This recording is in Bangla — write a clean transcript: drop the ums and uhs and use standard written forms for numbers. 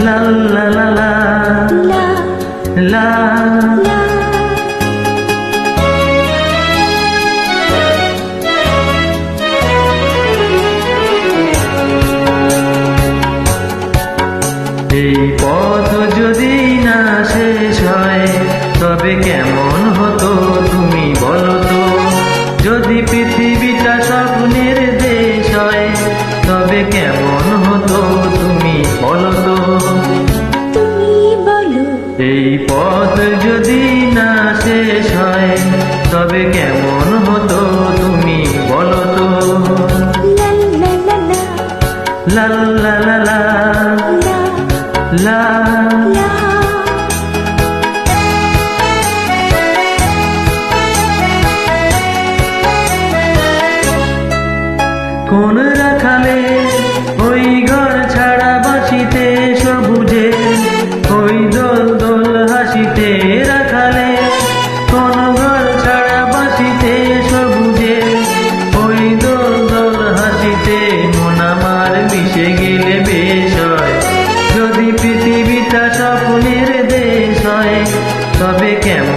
লা লা লা লা লা। এই পথ যদি না শেষ হয় তবে কেমন হতো তুমি বলো তো। যদি পৃথিবীটা স্বপ্নের দেশ হয় তবে কেমন হতো তুমি বলো তো। এই পথ যদি না শেষ হয় তবে কেমন হতো তুমি বলো তো। লা লা লা লা লা। কোন রাখালে ওই ঘর ছাড়া বাঁচিতে সবুজে, ওই দোল দোল হাসিতে রাখালে। কোন ঘর ছাড়া বাঁচিতে সবুজে, ওই দোল দোল হাসিতে। মন আমার মিশে গেলে বেশ হয় যদি পৃথিবীটা স্বপ্নের দেশ হয় তবে কেমন